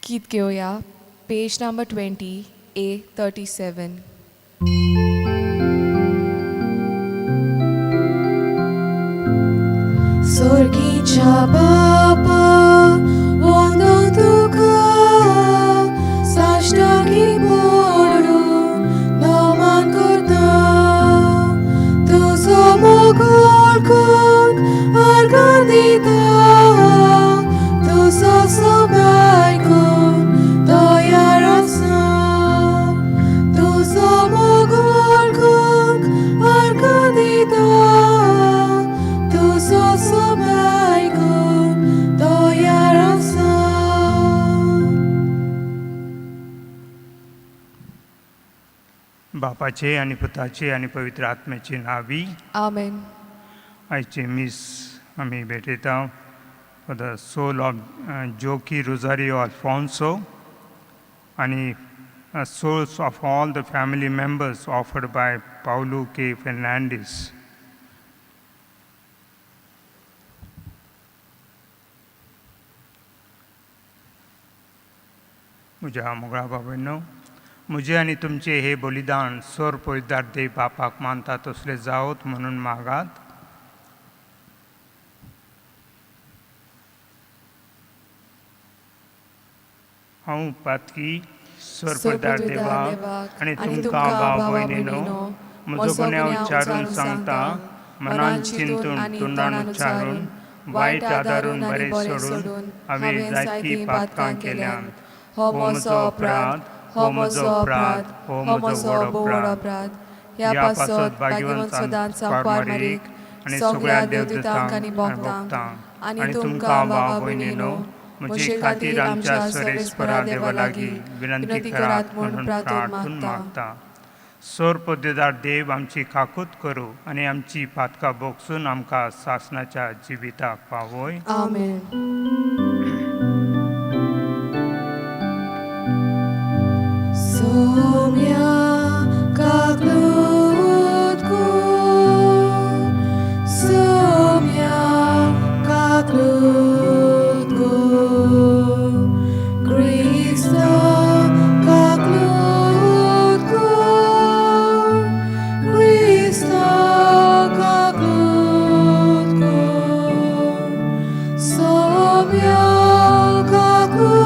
गीत घेऊया page number 20 A37. Sorgicia Papa, ondo tuka, sashtaki poru, naman kurta, tu samogol kun, argadita, tu sasamay kun, toyarasa, tu samogol kun, argadita. बापाचे आणि पुताचे आणि पवित्र आत्म्याचे नावी Amen. आयचे मीस आम्ही भेटयता फॉर द सोल ऑफ जोकी Rosario Alphonso आणि souls of all the family members offered by Paulo K. Fernandez. म्हज्या मोगळा बाबांनो, म्हजे आनी तुमचे हे बलिदान सोर पळयतात देव बापाक मानता तसले जावत म्हणून मागात. हांव पातकी सोर पळयतात देवाक आनी तुमकां भाव भयणीनो म्हजो गुन्यांव उच्चारून सांगता, मनान चिंतून तोंडान उच्चारून वायट आदारून बरें सोडून हांवें जायती पातकां केल्यात. हो म्हजो अपराध, हो म्हजो अपराध, हो म्हजो बोड अपराध. ह्या पासत भाग्यवंत सदांत सांगपार मारीक आनी सगळ्या देवदूतांक आनी भक्तांक आनी तुमकां भावा भयणीनो म्हजे खातीर आमच्या सर्वेस्परा देवा लागीं विनंती करात म्हणून प्रार्थून मागता. सोर पद्देदार देव आमची काकूत करूं आनी आमची पातकां भोगसून आमकां सासणाच्या जिविताक पावय. आमेन. Somia kaklutku, somia kaklutku, Krista kaklutku, Krista kaklutku, somia kaklutku.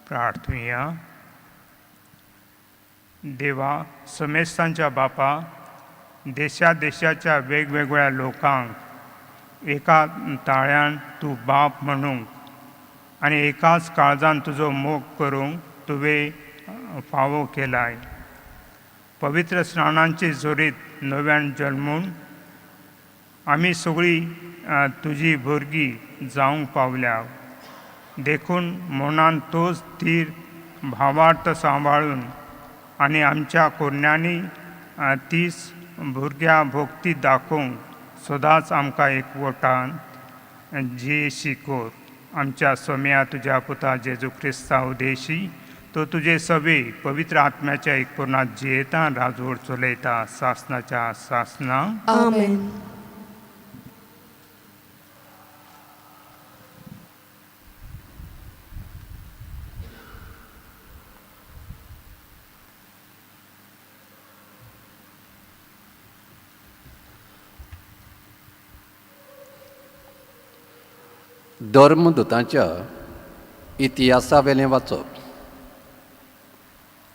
प्रार्थूया. देवा, समेस्तांच्या बापा, देशाच्या वेगवेगळ्या लोकांक एका ताळ्यान तूं बाप म्हणूंक आनी एकाच काळजान तुजो मोग करूंक तुवें फावो केलाय. पवित्र स्नानांचे जोरीत नव्यान जल्मून आमी सगळीं तुजी भुरगीं जावंक पावल्या. देखून मनान तोच धीर भावार्थ सांबाळून आनी आमच्या कोन्यांनी तीच भुरग्या भोगती दाखोवंक सदांच आमकां एकवटान जे शिकोर. आमच्या सोम्या तुज्या पुता जेजू क्रिस्ता उदेशी तो तुजे सवे पवित्र आत्म्याच्या एकपुरणात जियेता राजवट चलयता सासनाच्या सासना. आमेन. धर्मदुतांच्या इतिहासा वेलें वाचप.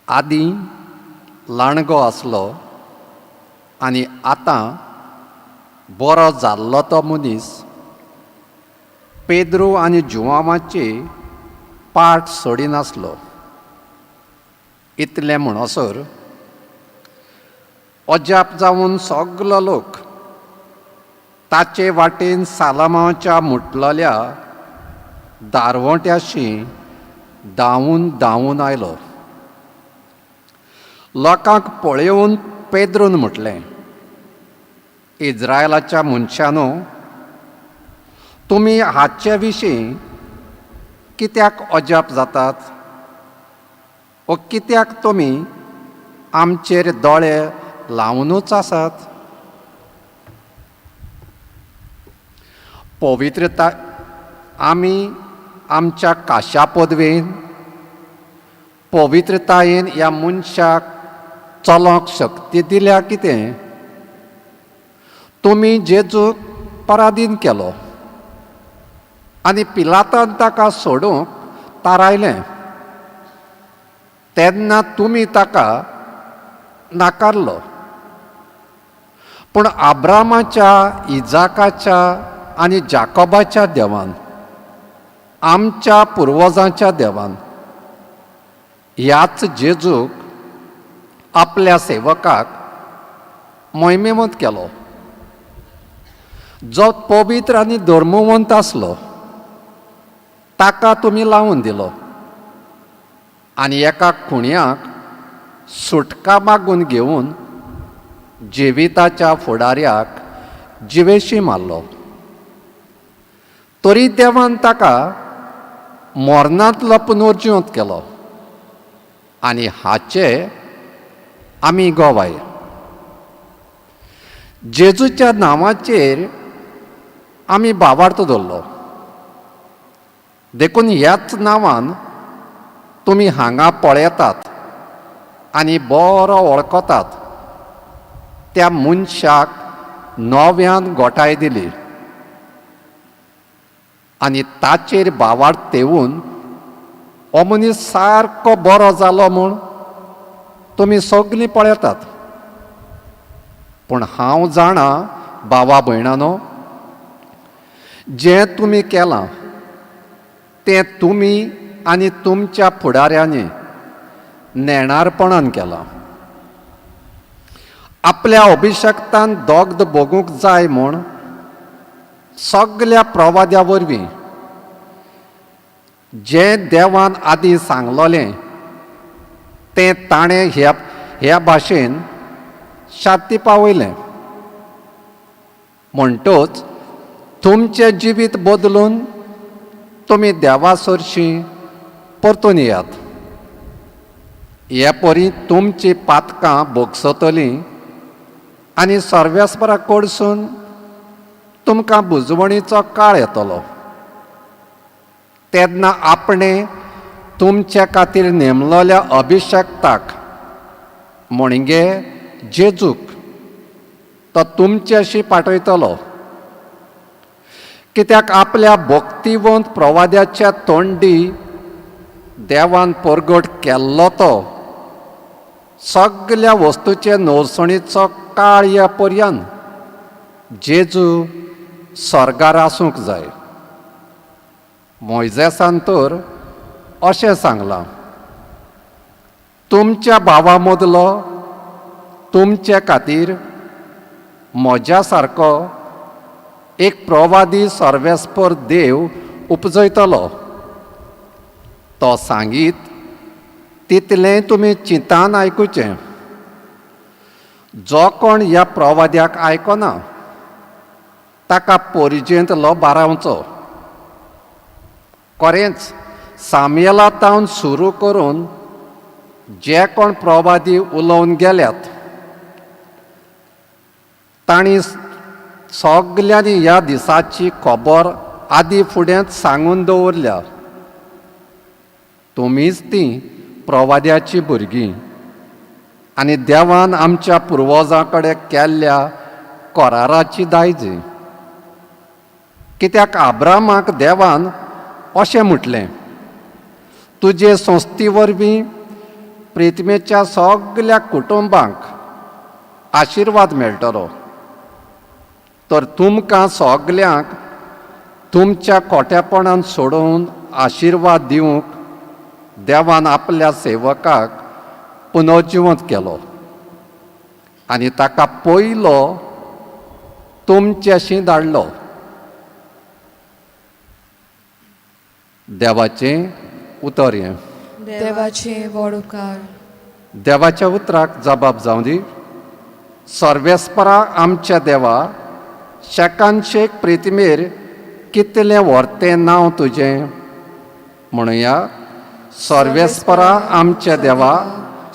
आदीं लाणगो आसलो आनी आतां बरो जाल्लो तो मनीस पेद्रू आनी जुवांवाचे पाट सोडिनासलो. इतलें म्हणसर अजाप जावन सगलो लोक ताचे वाटेन सालामाच्या मुटलल्या दारवट्याशी धांवून धांवून आयलो. लोकांक पळयोवन पेद्रून म्हटलें, इज्रायलाच्या मनशांनो, तुमी हाचे विशीं कित्याक अजाप जातात? वा कित्याक तुमी आमचेर दोळे लावनूच आसात? पवित्रता आमी आमच्या काशा पदवेन पवित्रतायेन ह्या मनशाक चलोंक शक्ती दिल्या कितें? तुमी जेजूक पराधीन केलो आनी पिलातान ताका सोडूंक थारायलें. तेन्ना तुमी ताका नाकारलो. पूण अब्रामाच्या, इजाकाच्या आनी जाकोबाच्या देवान, आमच्या पुर्वजांच्या देवान ह्याच जेजूक आपल्या सेवकाक मोहिमेमंत केलो, जो पवित्र आनी धर्मवंत आसलो. ताका तुमी लावून दिलो आनी एका खुण्याक सुटका मागून घेवन जिविताच्या फुडाऱ्याक जिवेशी मारलो. तरी देवान ताका मरणांतलो पुनर्जिवंत केलो आनी हाचे आमी गोवाय. जेजूच्या नांवाचेर आमी भावार्थ दवरलो. देखून ह्याच नांवान तुमी हांगा पळयतात आनी बरो वळखतात त्या मनशाक नव्यान गोठाय दिली आनी ताचेर भावार्थ तेवून हो मनीस सारको बरो जालो म्हूण तुमी सगळीं पळयतात. पूण हांव जाणा भावा भयणांनो, जें तुमी केलां तें तुमी आनी तुमच्या फुडाऱ्यांनी नेणारपणान केलां. आपल्या अभिशक्तान दोगद भोगूंक जाय म्हूण सगल्या प्रवाद्या वरवीं जें देवान आदीं सांगलोलें तें ताणें ह्या भाशेन शाती पावयलें. म्हणटूच तुमचें जिवीत बदलून तुमी देवा सरशीं परतून येयात. हे परी तुमचीं पातकां भोगसतलीं आनी सर्वेस्परा कडसून तुमकां बुजवणीचो काळ येतलो. तेन्ना आपणें तुमच्या खातीर नेमलोल्या अभिशक्ताक म्हणजे जेजूक तो तुमच्याशी पाठयतलो. कित्याक आपल्या भक्तिवंत प्रवाद्याच्या तोंडी देवान परगट केल्लो तो सगल्या वस्तूचे नवसणीचो काळ येपर्यंत जेजू स्वर्गार आसूंक जाय. मोइजेसान तर अशें सांगलां, तुमच्या भावा मदलो तुमचे खातीर म्हज्या सारको एक प्रवादी सर्वेस्पर देव उपजयतलो. तो सांगीत तितलें तुमी चिंतान आयकुचें. जो कोण ह्या प्रवाद्याक आयकना ताका पोरजेंतलो बारावचो. खरेंच साम्येलातावन सुरू करून जे कोण प्रवादी उलोवन गेल्यात तांणी सगल्यांनी ह्या दिसाची खबर आदी फुडेंच सांगून दवरल्या. तुमीच ती प्रवाद्याची भुरगीं आनी देवान आमच्या पुर्वजां कडेन केल्ल्या कराराची दायज. कित्याक आब्रामाक देवान अशें म्हटलें, तुजे संस्थे वरवीं प्रिथ्वीच्या सगल्या कुटुंबांक आशिर्वाद मेळटलो. तर तुमकां सगल्यांक तुमच्या खोटेपणान सोडून आशिर्वाद दिवंक देवान आपल्या सेवकाक पुनर्जिवंत केलो आनी ताका पयलो तुमचेशी धाडलो. देवाचें उतर हें. देवाचे व्हड उपकार. देवाच्या उतराक जबाब जावं दी. सर्वेस्परा आमच्या देवा, शेकांशेक प्रिथ्वीर कितलें व्हरतें नांव तुजें. म्हणुया, सर्वेस्परा आमच्या देवा,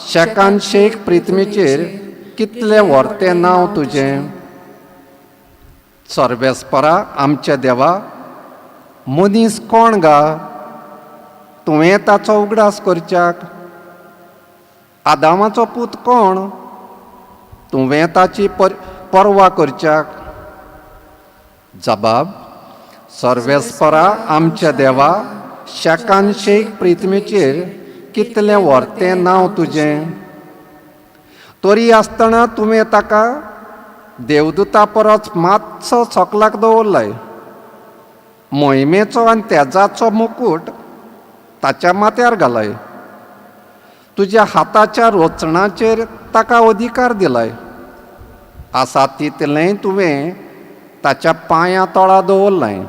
शेकांशेक पृथ्वीचेर कितलें व्हरतें नांव तुजें. सर्वेस्परा आमच्या देवा, मनीस कोण गा तुवें ताचो उगडास करच्याक. आदामाचो पूत कोण तुवें ताची पर्वा करच्याक. जबाब, सर्वेस्परा आमच्या देवा, शेकांशेक पृथ्वीचेर कितलें व्हरतें नांव तुजें. तरी आसतना तुवें ताका देवदूता परस मातसो सकलाक दवरलाय. मोहिमेचो आनी तेजाचो मुकूट ताच्या माथ्यार घालाय. तुज्या हाताच्या रोचणाचेर ताका अधिकार दिलाय. आसा तितलें तुवें ताच्या पांयां तळा दवरलाय.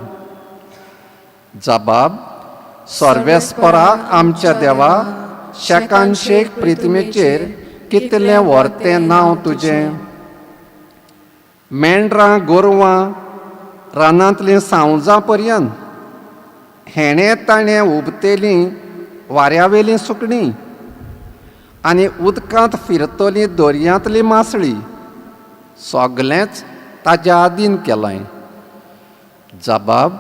जबाब, सर्वेस्परा आमच्या देवा, शेकांशेक पृथ्वीचेर कितलें व्हरतें नांव तुजें. मेंढरां गोरवां रानांतलीं सावजां पर्यंत, हेणे ताणें उबतेलीं वाऱ्यावेलीं सुकणीं आनी उदकांत फिरतलीं दर्यांतलीं मासळीं सगलेंच ताच्या आदीन केलां. जबाब,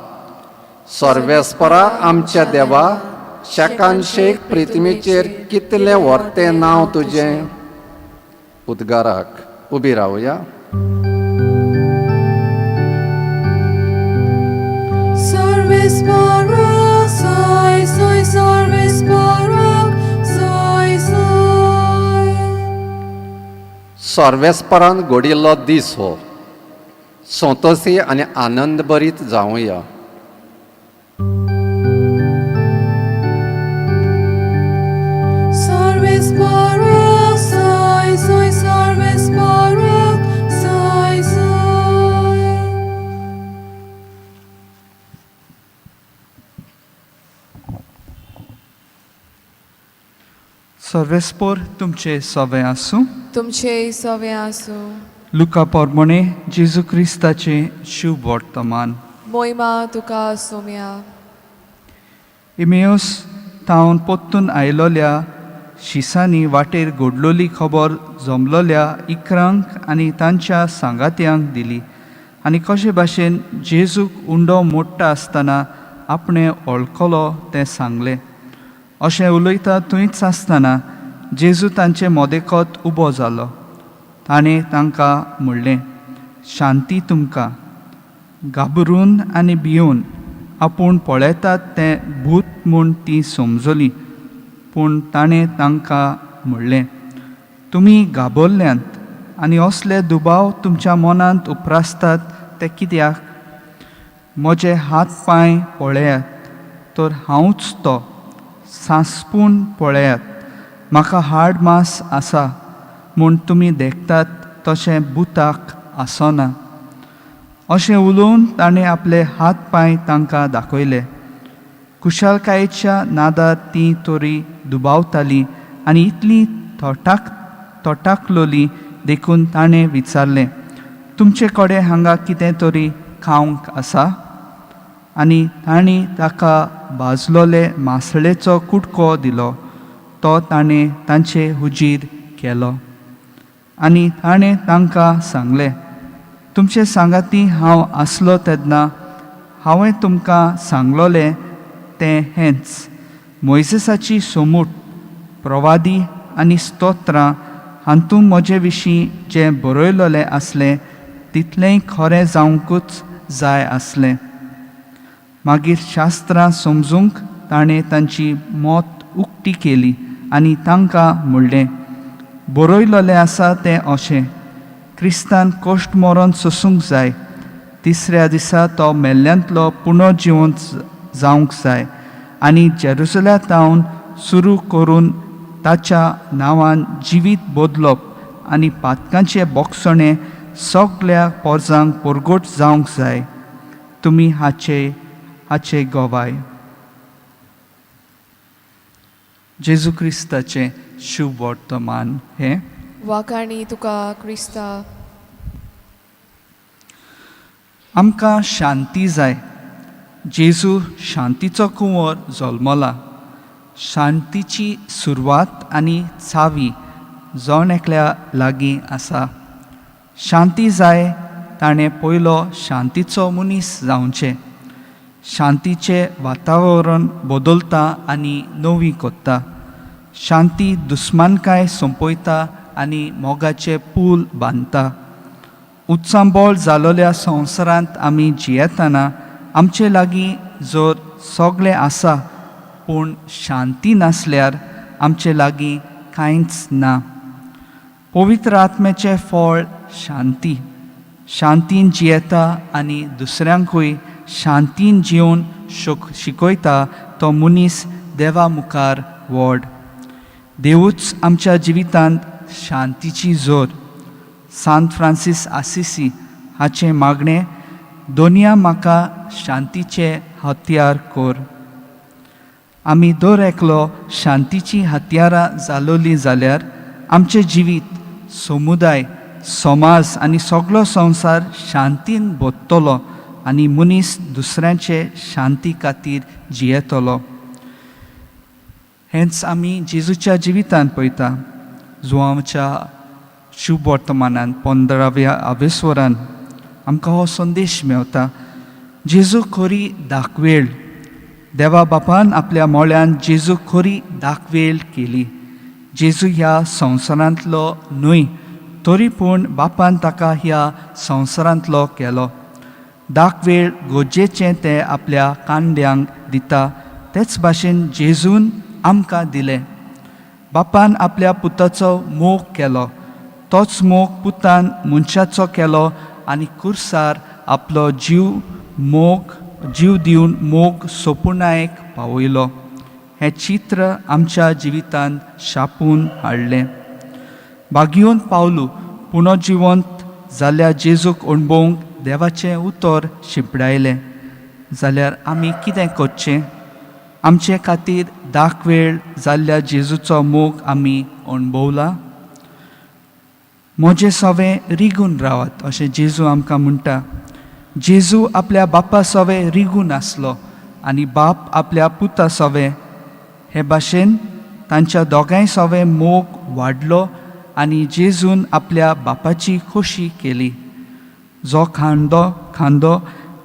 सर्वेस्परा आमच्या देवा, शेकांशेक पृथ्वीचेर कितलें व्हरतें नांव तुजें. उद्गाराक उबी रावया. सर्वेस्परा, सोय सोय सर्वेस्पराक, सोय सोय. सर्वेस्परान घडिल्लो दीस हो संतोशी आनी आनंद भरीत जावुया. सर्वेस्परा, सोय सोय सर्वेस्पराक, सोय सोय. सर्वेस्पर तुमचे सवे आसूं. तुमचे सवे आसूं. लुका पोरमोणे जेजू क्रिस्ताचे शुभ वर्तमान. मोहिमा तुका सोम्या. इमेऊस तावन पोत्तून आयलोल्या शिसांनी वाटेर घडलोली खबर जमलोल्या इकरांक आनी तांच्या सांगात्यांक दिली आनी कशे भाशेन जेजूक उंडो मोडटा आसतना आपणें वळखलो तें सांगलें. अशें उलयता थंयच आसतना जेजू तांचे मदेकत उबो जालो. ताणें तांकां म्हणलें, शांती तुमकां. घाबरून आनी भिवून आपूण पळयतात तें भूत म्हूण ती समजली. पूण ताणें तांकां म्हणलें, तुमी घाबरल्यांत आनी असले दुबाव तुमच्या मनांत उप्रासतात ते कित्याक. म्हजे हात पांय पळयात तर हांवूच तो, सांसपून पळयात म्हाका हाड मास आसा म्हूण तुमी देखतात तशें बुताक आसना. अशें उलोवन ताणें आपले हात पांय तांकां दाखयले. कुशळकायेच्या नादार ती तोरी दुबावताली आनी इतली तोटाकलोली देखून ताणें विचारलें, तुमचे कडेन हांगा कितें तरी खावंक आसा? आनी तांणी ताका भाजलोले मासळेचो कुडको दिलो. तो ताणें तांचे हुजीर केलो. आनी ताणें तांकां सांगलें, तुमचे सांगाती हांव आसलो तेन्ना हांवें तुमकां सांगलोलें तें हेंच, मोइसेसाची सोमूट, प्रवादी आनी स्तोत्रां हातूंत म्हजे विशीं जें बरयलोलें आसलें तितलेंय खरें जावंकूच जाय आसलें. मागीर शास्त्रां समजूंक ताणें तांची मोत उक्ती केली आनी तांकां म्हणलें, बरयलोलें आसा तें अशें, क्रिस्तान कोश्ट मरोन सोंसूंक जाय, तिसऱ्या दिसा तो मेल्ल्यांतलो पुनर्जिवंत जावंक जाय आनी जेरुसलेमांतावन सुरू करून ताच्या नांवान जिवीत बदलप आनी पातकांचे बोगसणे सगळ्या पोरजांक परगट जावंक जाय. तुमी हाचे गोवाय. जेजू क्रिस्ताचें शुभ वर्तमान हें. वाकाणी तुका क्रिस्ता. आमकां शांती जाय. जेजू शांतीचो कुंवर जल्मला. शांतीची सुरवात आनी चावी जण एकल्या लागीं आसा. शांती जाय ताणें पयलो शांतीचो मनीस जावचें. शांतीचें वातावरण बदलता आनी नवी कोत्ता. शांती दुस्मानकाय संपयता आनी मोगाचे पूल बांदता. उत्सांबोळ जालोल्या संवसारांत आमी जियेतना आमचे लागीं जर सगळें आसा पूण शांती नासल्यार आमचे लागीं कांयच ना. पवित्र आत्म्याचें फळ शांती. शांतीन जियेता आनी दुसऱ्यांकूय शांतीन जिवन शिकयता तो मनीस देवा मुखार व्हड. देवूच आमच्या जिवितांत शांतीची जोर. सांत फ्रांसीस आसिसी हाचें मागणें, दोनिया म्हाका शांतीचें हत्यार कोर. आमी दर एकलो शांतीची हत्यारां जालोली जाल्यार आमचें जिवीत, समुदाय, समाज आनी सगळो संवसार शांतीन बदतलो आनी मनीस दुसऱ्यांचे शांती खातीर जियेतलो. हेंच आमी जेजूच्या जिवितांत पळयता. जुआंवच्या शुभ वर्तमानांत 15व्या आवेस्वरान आमकां हो संदेश मेवता. जेजू खरी दाखवेळ. देवा बापान आपल्या मोळ्यान जेजू खरी दाखवेळ केली. जेजू ह्या संवसारांतलो न्हय तरी पूण बापान ताका ह्या संवसारांतलो केलो. दाखवेळ गोजेचें तें आपल्या कांड्यांक दिता तेच भाशेन जेजून आमकां दिलें. बापान आपल्या पुताचो मोग केलो. तोच मोग पुतान मनशाचो केलो आनी कुर्सार आपलो जीव दिवन मोग सोपुनायक पावयलो. हें चित्र आमच्या जिवितांत छापून हाडलें. भाग्योन पावलू पुनर्जिवंत जाल्ल्या जेजूक अणभवूंक देवाचें उतर शिंपडायलें. जाल्यार आमी कितें करचें? आमचे खातीर दाखवेळ जाल्ल्या जेजूचो मोग आमी अणभवला. म्हजें सवें रिगून रावात अशें जेजू आमकां म्हणटा. जेजू आपल्या बापा सवें रिगून आसलो आनी बाप आपल्या पुता सवें. हे भाशेन तांच्या दोगांय सवें मोग वाडलो आनी जेजून आपल्या बापाची खोशी केली. जो खांदो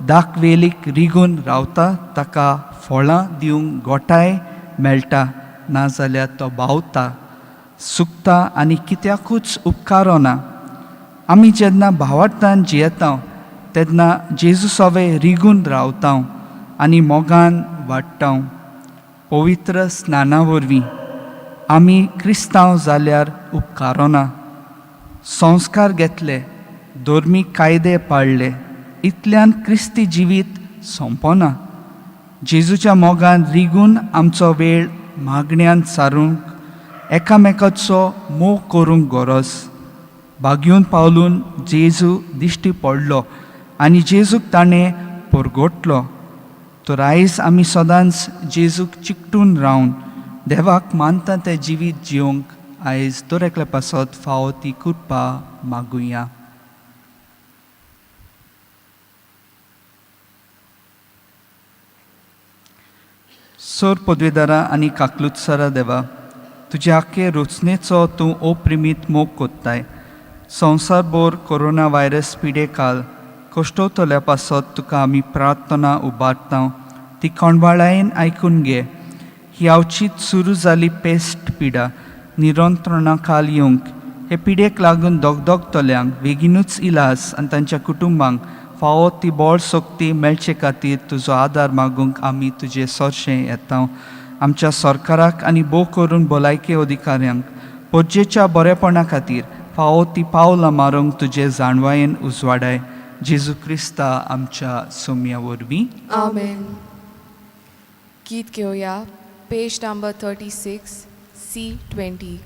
दाखवेलीक रिगून रावता ताका फळां दिवंक गोठाय मेळटा, नाजाल्यार तो भावता, सुकता आनी कित्याकूच उपकारो ना. आमी जेन्ना भावार्थान जियेता तेन्ना जेजू सवें रिगून रावता आनी मोगान वाडटा. पवित्र स्नाना वरवीं आमी क्रिस्तांव जाल्यार उपकारो ना. संस्कार घेतले, धर्मीक कायदे पाळले, इतल्यान क्रिस्ती जिवीत सोंपना. जेजूच्या मोगान रिगून आमचो वेळ मागण्यांत सारूंक एकामेकाचो मोग करूंक गरज. बागयून पावलून जेजू दिश्टी पडलो आनी जेजूक ताणें परगोटलो. तर आयज आमी सदांच जेजूक चिकटून रावन देवाक मानता तें जिवीत जिवंक आयज दर एकल्या पासत फावो ती कृपा मागुया. सर पदवीदारा आनी काकलुत्सरा देवा, तुज्या आख्खे रचनेचो तूं अप्रिमीत मोग कोत्ताय. संवसारभर कोरोना व्हायरस पिडे काल कश्टवतल्या पासत तुका आमी प्रार्थना उबारता. ती कोणवाळायेन आयकून घे. ही अवचीत सुरू जाली पेस्ट पिडा निरंत्रणा काल येवंक हे पिडेक लागून दोगदोगतल्यांक बेगीनूच इलाज आनी तांच्या कुटुंबांक फावो ती बळ सोक्ती मेळचे खातीर तुजो आदार मागूंक आमी तुजें सरशें येता. आमच्या सरकाराक आनी भोव करून भलायकी अधिकाऱ्यांक पोरजेच्या बरेपणा खातीर फावो ती पावलां मारूंक तुजे जाणवायेन उजवाडाय. जेजू क्रिस्ता आमच्या सोम्या वरवीं. आमेन. गीत घेवया पेज नंबर 36 C20.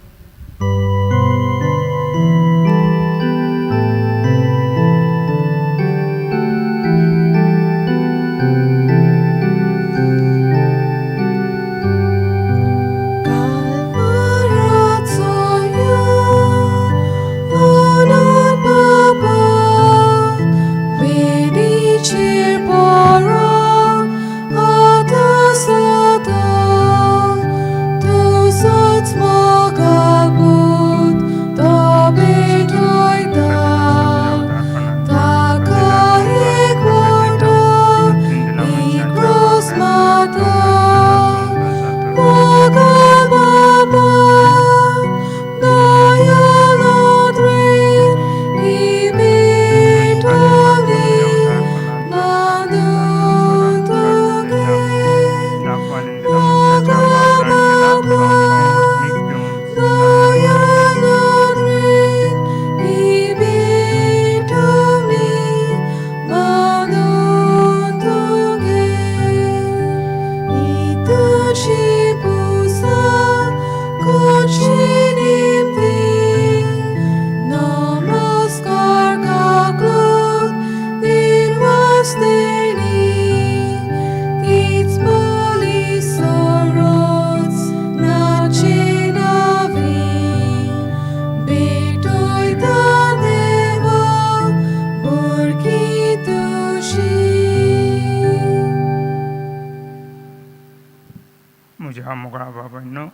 म्हज्या मोगळा बाबांनो,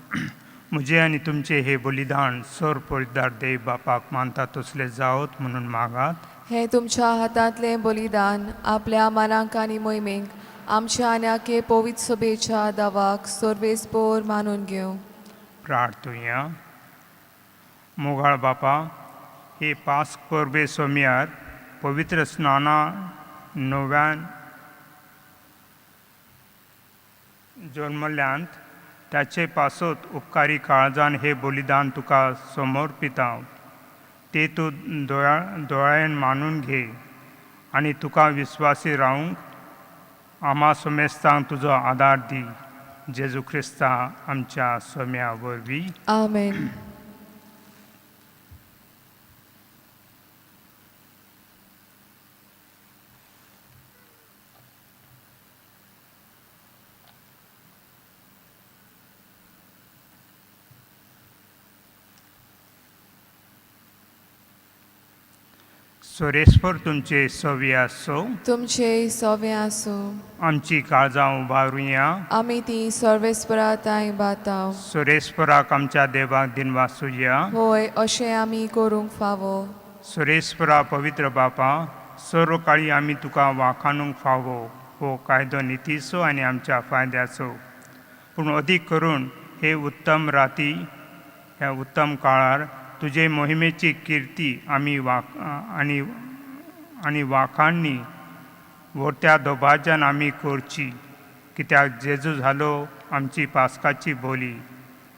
म्हजे आनी तुमचे हे बलिदान सर पळयतदार देव बापाक मानता तसले जावत म्हणून मागात. हे तुमच्या हातांतले बलिदान आपल्या मनाक आनी मोहिमेक आमच्या आन्याके पवित्र सभेच्या दावाक सर्वेस्पोर मानून घेवं. प्रार्थुया. मोगाळ बापा, हे पास्क परबे सोम्यार पवित्र स्नाना नव्यान जल्मल्यांत त्याचे पासत उपकारी काळजान हे बलिदान तुका समर्पिता. ते तूं दोळ्यान मानून घे आनी तुका विस्वासी रावंक आमा सोमेस्तांक तुजो आदार दी. जेजू क्रिस्ता आमच्या सोम्या वरवीं. आमेन. सोरेस्पर तुमचे सवी आसो. तुमचे सवे आसो. आमची काळजां उबारुया. आमी ती सर्वेस्पराताय बाताव. सुरेस्पराक आमच्या देवाक दिन वासुया. होय, अशें आमी करूंक फावो. सुरेस्परा पवित्र बापा, सर्व काळी आमी तुका वाखाणूंक फावो. हो कायदो नितीचो आनी आमच्या फायद्याचो. पूण अदीक करून हे उत्तम राती ह्या उत्तम काळार तुजे मोहिमेची किर्ती आमी आनी वाखाणणी व्हरत्या दोबाज्यान आमी करची. कित्याक जेजू जालो आमची पास्काची बोली.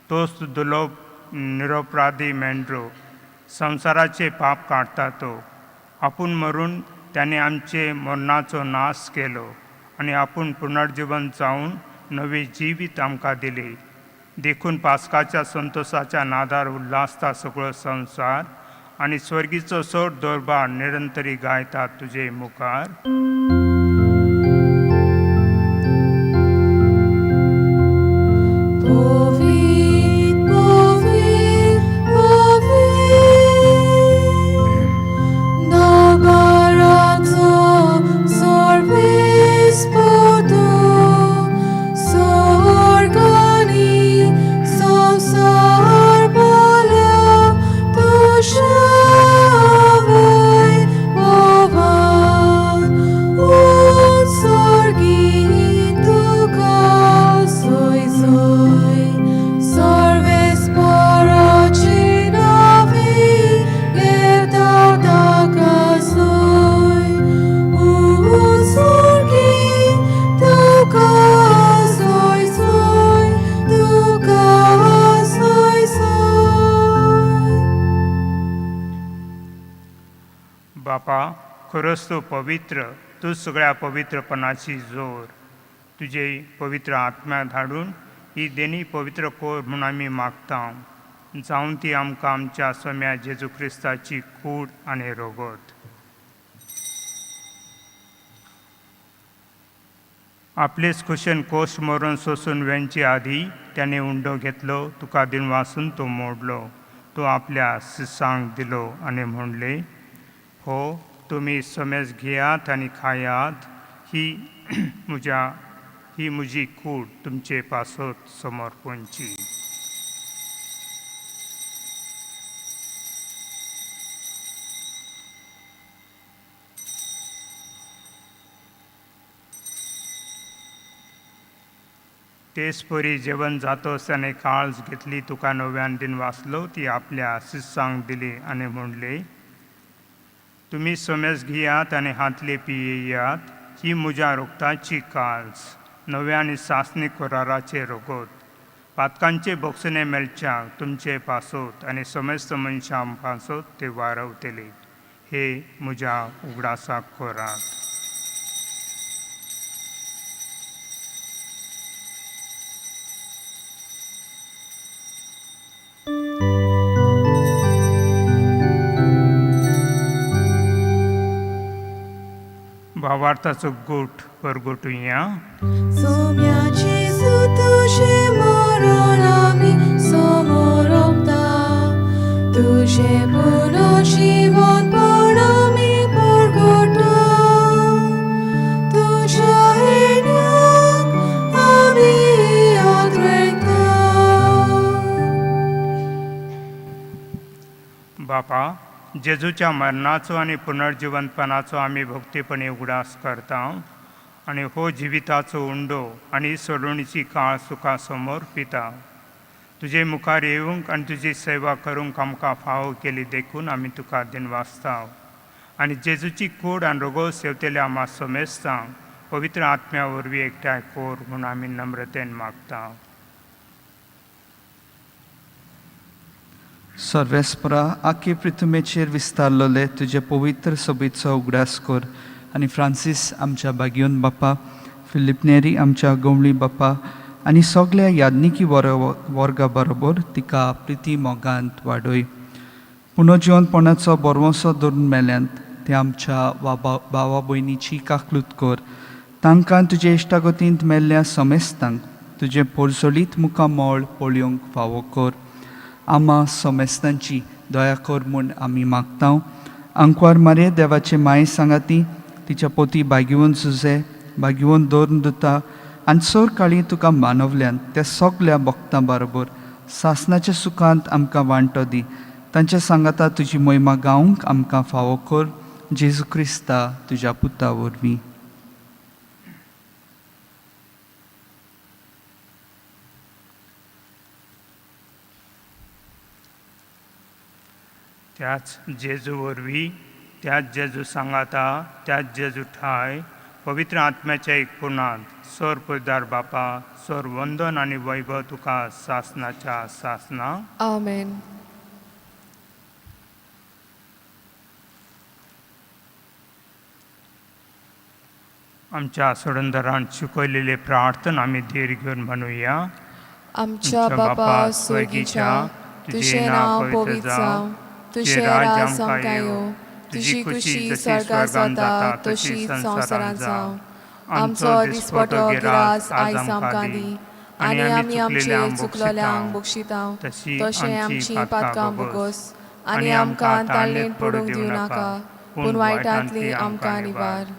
तोच दुलोब निरपराधी मेंढरो संवसाराचे पाप काडटा तो. आपूण मरून त्याने आमचे मरणाचो नाश केलो आणि आपूण पुनर्जीवन जावन नवे जिवीत आमकां दिले. देखून पास्काच्या संतोषाच्या नादार उल्हासता सगळो संवसार आणि स्वर्गीचो सोड दरबार निरंतरी गायता तुजे मुखार. Povit, povit, povit, nabarato sorbis podo, sorgani samsar bala, tushavai bovan, un sorgi tuka soy soy, sorves porocinavi, gerdaudaga soy, un sorgi tuka soy soy, tuka soy soy. बापा, खरोच तूं पवित्र, तूं सगळ्या पवित्रपणाची जोर. तुजे पवित्र आत्म्या धाडून ही देणी पवित्र कोर म्हूण आमी मागता. जावं ती आमकां आमच्या सोम्या जेजू क्रिस्ताची कूड आनी रोगोत. आपलेच कुशेन कोश मरून सोसून वेंचे आदी त्याने उंडो घेतलो, तुका दिवन वाचून तो मोडलो. तो आपल्या शिसांक दिलो आनी म्हणले, हो तुमी सोमेज घेयात आनी खायात, ही म्हजी कूड तुमचे पासत समर्पणची. तेच परी जेवण जातोसताना काळज घेतली, तुका नव्यान दिन वाचलो, ती आपल्या शिसांक दिली आनी म्हणले, तुमी सोमेज घेयात आनी हातले पियेयात, ही म्हज्या रोगताची काळज. नव्या आनी सासणी कोराराचे रोगोत. पातकांचे बोगसणे मेलच्याक तुमचे पासोत आनी समेस्त मनशां पासोत ते वारवतले. हे म्हज्या उगडासाक कोरात. भावार्थाचो गोठ परगोटुया. Soumia Jesu tuže moronami somoropta, tuže puno život ponami porgota, tuža enyak ami odrekta. बापा, जेजूच्या मरणाचो आनी पुनर्जिवंतपणाचो आमी भक्तीपणे उगडास करता आनी हो जिविताचो उंडो आनी सोडवणीची काळ सुखा समोर पिता. तुजे मुखार येवंक आनी तुजी सेवा करूंक आमकां फावो केली देखून आमी तुका दिन वाचता. आनी जेजूची कूड आनी रोगो सेवतेल्या आमा समेस्तांक पवित्र आत्म्या वरवीं एकठांय कोर म्हूण आमी नम्रतेन मागता. सर्वेस्परा आखे पृथ्वीचेर विस्तारलोले तुजे पवित्र सोबीचो उगडास कर आनी फ्रांसीस आमच्या बागयोन बापा, फिलिप नेरी आमच्या गवळी बापा आनी सगळ्या यादनिकी वर्गा बरोबर तिका प्रिती मोगांत वाडय. पुनर्जीवनपणाचो बरवंसो धरून मेल्यांत ते आमच्या भावा भयणीची काकलूत कर. तांकां तुजे इश्टागतींत मेल्ल्या समेस्तांक तुजे पोरसोलीत मुखां मोळ पळोवंक फावो कर. आमा समेस्तांची दया कर म्हूण आमी मागता. आंकवार मारे देवाचे माये सांगाती, तिच्या पोती बागिवून झुजे बागिवून दौरून दुता आनी चोर काळी तुका मानवल्यान त्या सगळ्या भक्तां बरोबर सासणाच्या सुखांत आमकां वांटो दी. तांच्या सांगाता तुजी महिमा गावंक आमकां फावो कर. जेजू क्रिस्ता तुज्या पुता वरवीं. त्याच जेजू वरवीं, त्याच जेजू सांगाता, त्याच जेजू ठाय, पवित्र आत्म्याच्या एकपुर्णांत सोर पदार बापा, सोर वंदन आनी वैभव तुका सासनाच्या सासना. Amen. आमच्या सोडंदरान शिकवलेले प्रार्थना आम्ही धीर घेऊन म्हणूया. आमच्या बापा स्वर्गीच्या, तुझे नाव पवित्र जावं, तुझे राज आमकां येवं, तुझी खुशी स्वर्गात जाता तशी संवसारांत जावं. आमचो दिसपटो गिरास आयज आमकां दी, आनी आमी आमचे चुकलोल्यांक बक्षितांव, तशें आमची पातकां बोगोस, आनी आमकां ताळणेंत पडूंक दिवं नाका, पूण वायटांतली आमकां निवार.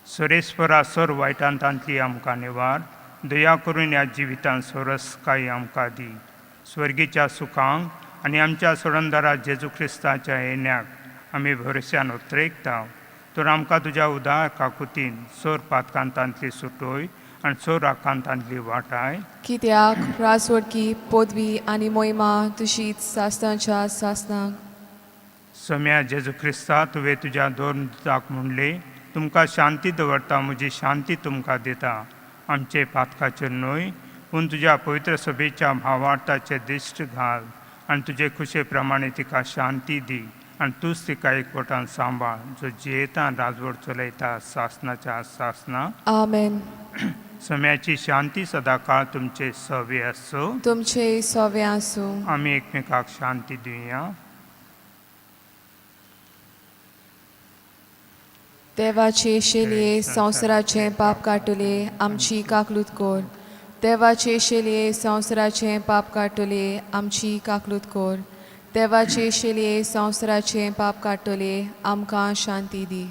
सोरेस्परा सोर वायटांतांतली आमकां निवार. दया करून ह्या जिवितांत सोरसकाय आमकां दी. स्वर्गीच्या सुखांक आनी आमच्या सोडंदरा जेजू क्रिस्ताच्या येण्याक आमी भरवश्यान उतरेकता. तर आमकां तुज्या उदार काकुतीन सोर पातकांतांतली सुटोय आनी सोर आकांतांतली वाटाय. कित्याक राजवडकी पदवी आनी मोहिमा तुशीच सासनाच्या सासनाक. सोम्या जेजू क्रिस्ता तुवें तुज्या दोन दुताक म्हणले, तुमकां शांती दवरता, म्हजी शांती तुमकां दिता. आमचे पातकाचेर न्हय, पूण तुज्या पवित्र सभेच्या भावार्थाचे दिश्ट घाल आनी तुजे खुशे प्रमाणे तिका शांती दी. आनी तूंच तिका एकवटान सांबाळ, जो जियेता राजवट चलयता सासनाच्या सासना. आमेन. सोम्याची शांती सदाकाळ तुमचे सवे आसूं. तुमचे सवे आसूं. आमी एकमेकाक शांती दिवया. देवाचे शेलये संवसाराचे पाप काटले आमची काकलूत कोर. देवाचे शेलये संवसाराचे पाप काटले आमची काकलूत कोर. देवाचे शेलये संवसाराचे पाप काटले आमकां शांती दी.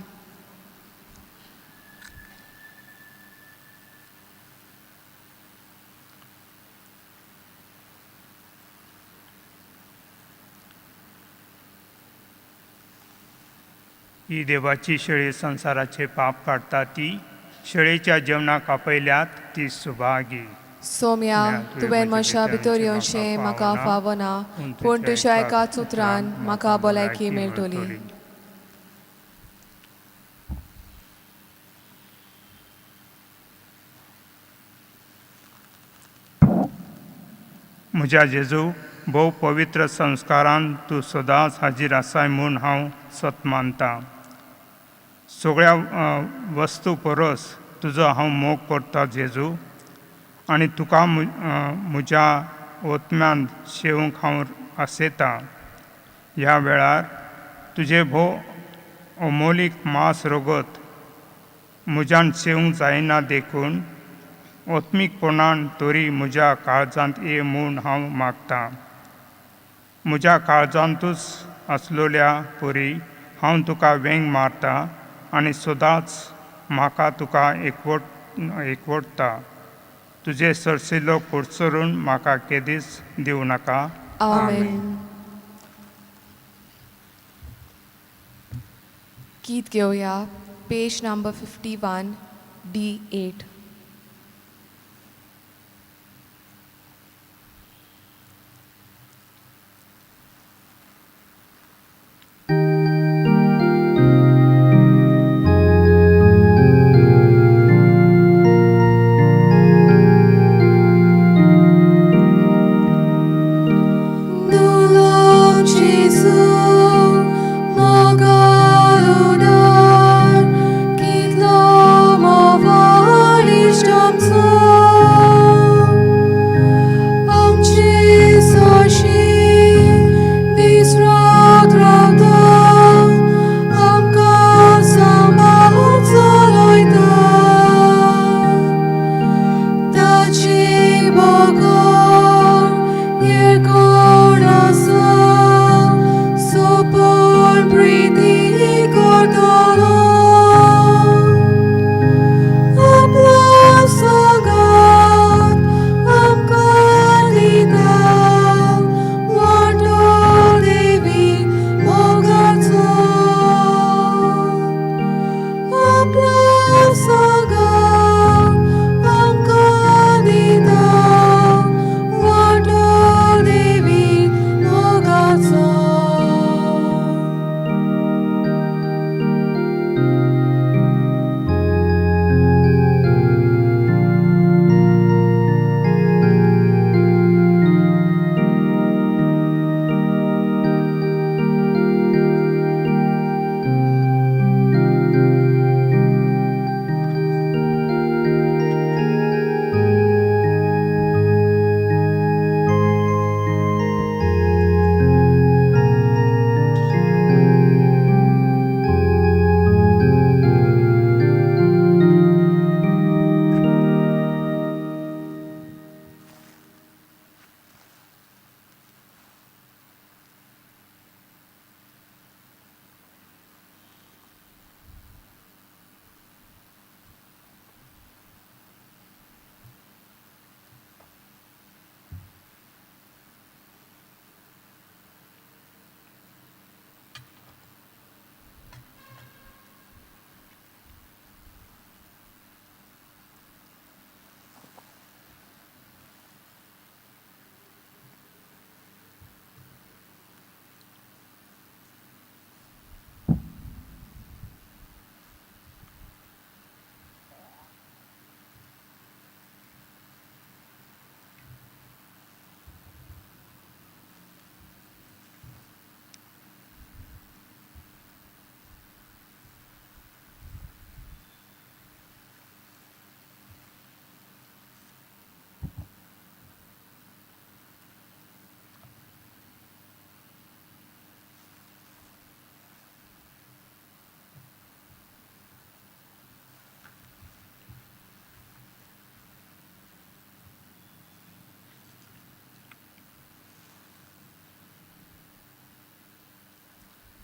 ही देवाची शेळी संसाराचे पाप काडटा ती. शेळेच्या जेवणाक आपयल्यात ती सुभागी. सोम्या तुवें मनशा भितर येवचें म्हाका फावना, पूण तुज्या एकाच उतरान म्हाका भलायकी मेळटली. म्हज्या जेजू, भोव पवित्र संस्कारान तूं सदांच हाजीर आसाय म्हूण हांव सत मानतां. सगळ्या वस्तू परस तुजो हांव मोग करतां जेजू, आनी तुका म्हज्या ओतम्यान शेवूंक हांव आसयतां. ह्या वेळार तुजे भोव अमोलीक मास रगत म्हज्यान शेवूंक जायना देखून ओत्मीकपणान तरी म्हज्या काळजांत ये म्हूण हांव मागतां. म्हज्या काळजांतूच आसलोल्या परी हांव तुका वेंग मारतां आनी सदांच म्हाका तुका एकवटता. तुजे सरसिल्लो कुडसरून म्हाका केदीच दिवं नाका. आमेन. गीत घेवया, page number 51 D8. Moga udar, kitlo mo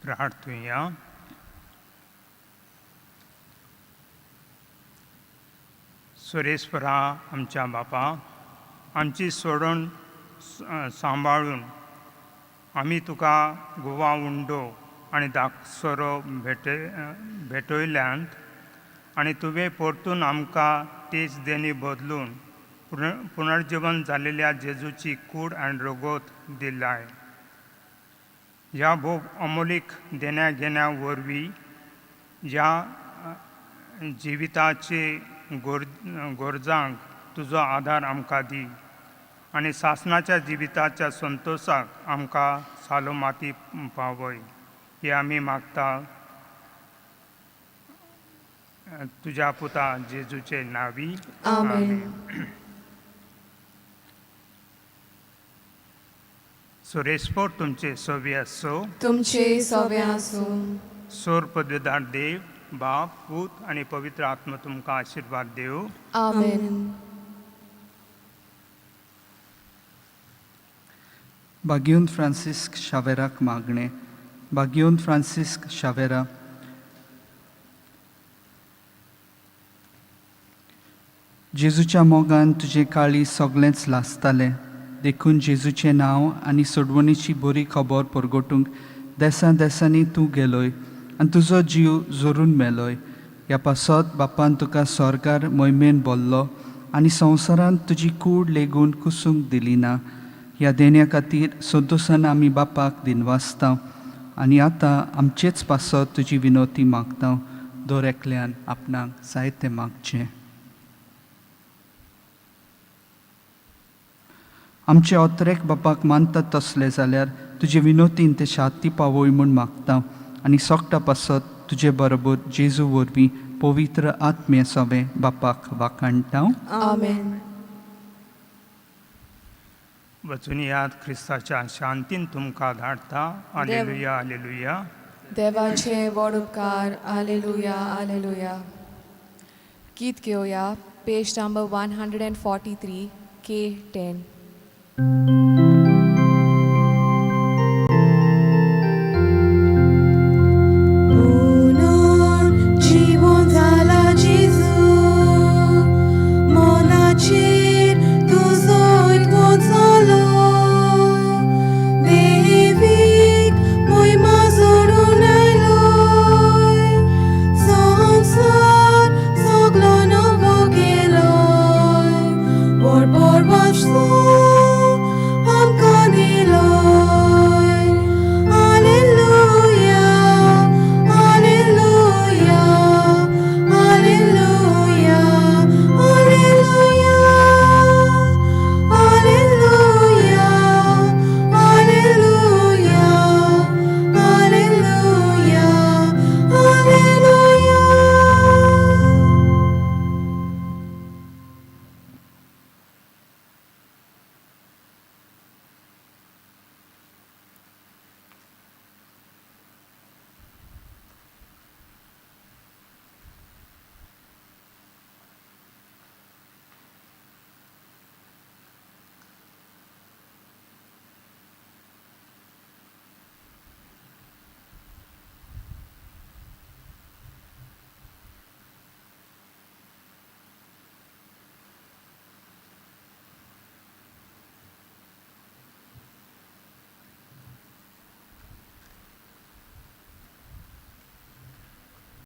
प्रार्थुया. सुरेश्वरा आमच्या बापा, आमची सोडून सांबाळून आमी तुका गोवा उंडो आनी दाखसरो भेटयल्यांत आनी तुवें परतून आमकां तेच देणी बदलून पुनर्जीवन जाल्लेल्या जेजूची कूड आनी रगत दिलाय. ह्या भोग अमोलीक देण्या घेण्या वरवीं ह्या जिविताचे गोरजांक तुजो आदार आमकां दी आनी सासणाच्या जिविताच्या संतोशाक आमकां सालो माती पावय. हे आमी मागता तुज्या पुता जेजूचे नांवी. आमेन. सुरेस्पोर तुमचे सोवी असो. तुमचे सवे आसूं. सोर पदवीदार देव, बाप, पूत आनी पवित्र आत्मा तुमकां आशिर्वाद देव. आमेन. बागियोन फ्रांसिस्क शावेराक मागणे. बागियोन फ्रांसिस्क शावेरा, जेजूच्या मोगान तुजे काळी सगळेंच लासतालें, देखून जेजूचें नांव आनी सोडवणेची बरी खबर परगटूंक देसा देसांनी तूं गेलोय आनी तुजो जीव जोरून मेलोय. ह्या पासत बापान तुका स्वर्गार मोहिमेन बोल्लो आनी संवसारांत तुजी कूड लेगून कुसूंक दिली ना. ह्या देण्या खातीर संतोशान आमी बापाक दिनवासता आनी आतां आमचेच पासत तुजी विनोती मागता. दर एकल्यान आपणाक जाय तें मागचें. आमचे ओतरेक बापाक मानतात तसले जाल्यार तुजे विनोतीन ते शांती पावोय म्हूण मागता आनी सोगटा पासत तुजे बरोबर जेजू वरवीं पवित्र आत्मे सवे बापाक वाखाणटा. आमेन. वचून याद क्रिस्ताच्या शांतीन तुमकां धाडटा. Hallelujah hallelujah. देवाचे व्हड उपकार. Hallelujah hallelujah. गीत घेवया. Page number 143 K10.